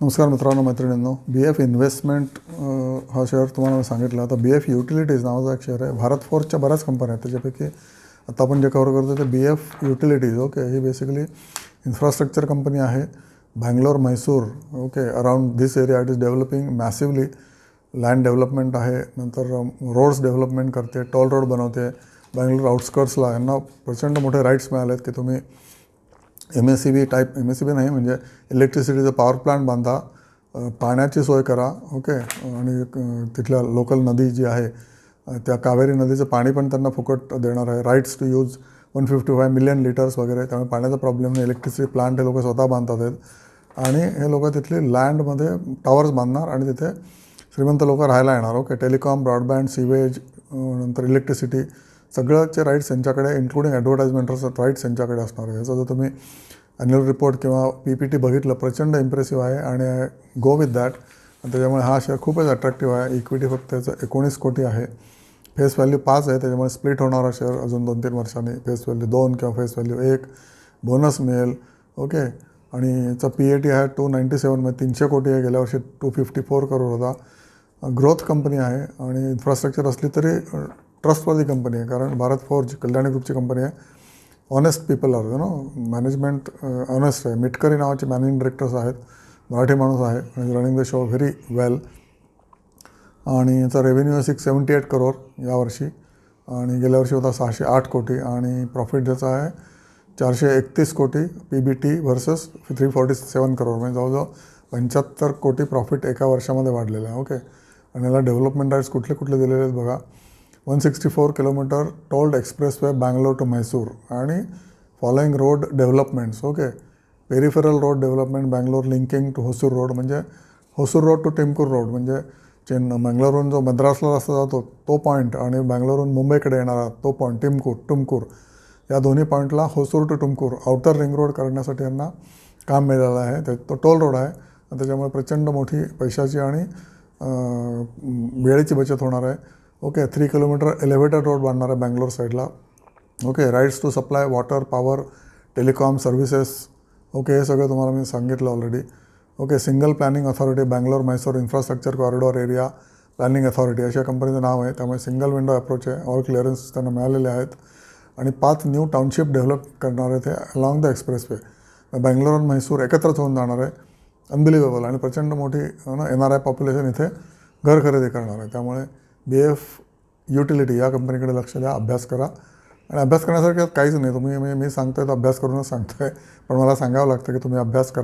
नमस्कार मित्रांनो मैत्रिणींनो, BF इन्व्हेस्टमेंट हा शेअर तुम्हाला मी सांगितलं. आता BF युटिलिटीज नावाचा एक शेअर आहे. भारत फोर्सच्या बऱ्याच कंपन्या आहेत, त्याच्यापैकी आता आपण जे कव्हर करतो ते BF युटिलिटीज. ओके, ही बेसिकली इन्फ्रास्ट्रक्चर कंपनी आहे. Bangalore Mysore, okay, around this area it is developing massively. Land development आहे, नंतर रोड्स डेव्हलपमेंट करते, टोल रोड बनवते. बँगलोर आउटस्कर्ट्सला यांना प्रचंड मोठे राईट्स मिळाले आहेत की तुम्ही MSCB टाईप, MSCB नाही म्हणजे इलेक्ट्रिसिटीचं पॉवर प्लांट बांधा, पाण्याची सोय करा. ओके, आणि तिथल्या लोकल नदी जी आहे त्या कावेरी नदीचं पाणी पण त्यांना फुकट देणार आहे. Rights to use 155 million litres वगैरे. त्यामुळे पाण्याचा प्रॉब्लेम नाही. इलेक्ट्रिसिटी प्लांट हे लोक स्वतः बांधतात आहेत आणि हे लोक तिथली लँडमध्ये टॉवर्स बांधणार आणि तिथे श्रीमंत लोक राहायला येणार. ओके, टेलिकॉम, ब्रॉडबँड, सीवेज, नंतर इलेक्ट्रिसिटी सगळ्याचे राईट्स यांच्याकडे, इन्क्लुडिंग ॲडव्हर्टाइजमेंटचं राईट्स यांच्याकडे असणार आहे. याचा जर तुम्ही ॲन्युअल रिपोर्ट किंवा PPT बघितलं, प्रचंड इम्प्रेसिव्ह आहे आणि गो विथ दॅट. आणि त्याच्यामुळे हा शेअर खूपच अट्रॅक्टिव्ह आहे. इक्विटी फक्त त्याचं 19 कोटी आहे. फेस व्हॅल्यू 5 आहे, त्याच्यामुळे स्प्लिट होणारा शेअर अजून 2-3 वर्षांनी. फेस व्हॅल्यू 2 किंवा फेस व्हॅल्यू 1, बोनस मिळेल. ओके, आणि याचा PAT आहे 297, म्हणजे 300 कोटी आहे. गेल्या वर्षी 254 करोड होता. ग्रोथ कंपनी आहे आणि इन्फ्रास्ट्रक्चर असली तरी ट्रस्टवर्दी कंपनी आहे, कारण भारत फोर्ज कल्याणी ग्रुपची कंपनी आहे. Honest people are management honest आहे. मिटकरी नावाचे मॅनेजिंग डायरेक्टर्स आहेत, मराठी माणूस आहे आणि रनिंग द शो व्हेरी वेल. आणि याचा रेव्हेन्यू आहे 678 करोड यावर्षी आणि गेल्या वर्षी होता 608 कोटी आणि प्रॉफिट ज्याचा आहे 431 कोटी PBT व्हर्सेस 347 करोड, म्हणजे जवळजवळ 75 कोटी प्रॉफिट एका वर्षामध्ये वाढलेलं आहे. ओके, आणि याला डेव्हलपमेंट राईट्स कुठले कुठले दिलेले आहेत बघा. 164 kilometre tolled expressway Bangalore to Mysore आणि following road developments. Okay, peripheral road development Bangalore linking to Hosur road, म्हणजे Hosur road to Tumkur road, म्हणजे बँगलोरहून जो मद्रासला रस्ता जातो तो पॉईंट आणि बँगलोरहून मुंबईकडे येणारा तो पॉईंट टुमकूर, या दोन्ही पॉईंटला Hosur to Tumkur outer ring road करण्यासाठी यांना काम मिळालं आहे. तो टोल रोड आहे आणि त्याच्यामुळे प्रचंड मोठी पैशाची आणि वेळेची बचत होणार आहे. ओके, 3 किलोमीटर एलिव्हेटेड रोड बांधणार आहे बँगलोर साईडला. Okay, rights to supply water, power, telecom services. Okay, हे सगळं तुम्हाला मी सांगितलं already. Okay, single planning authority Bangalore Mysore infrastructure corridor area planning authority अशा कंपनीचं नाव आहे. त्यामुळे सिंगल विंडो अप्रोच आहे. ऑल क्लिअरन्स त्यांना मिळालेले आहेत आणि 5 न्यू टाउनशिप डेव्हलप करणार आहे ते अलॉंग द एक्सप्रेसवे. बँगलोर आणि म्हैसूर एकत्रच होऊन जाणार आहे. अनबिलिव्हेबल. आणि प्रचंड मोठी NRI पॉप्युलेशन इथे घर खरेदी करणार आहे. त्यामुळे BF युटिलिटी या कंपनीकडे लक्ष द्या, अभ्यास करा. आणि अभ्यास करण्यासारखं काहीच नाही. तुम्ही मी सांगतोय तर अभ्यास करूनच सांगतोय, पण मला सांगावं लागतं की तुम्ही अभ्यास करा.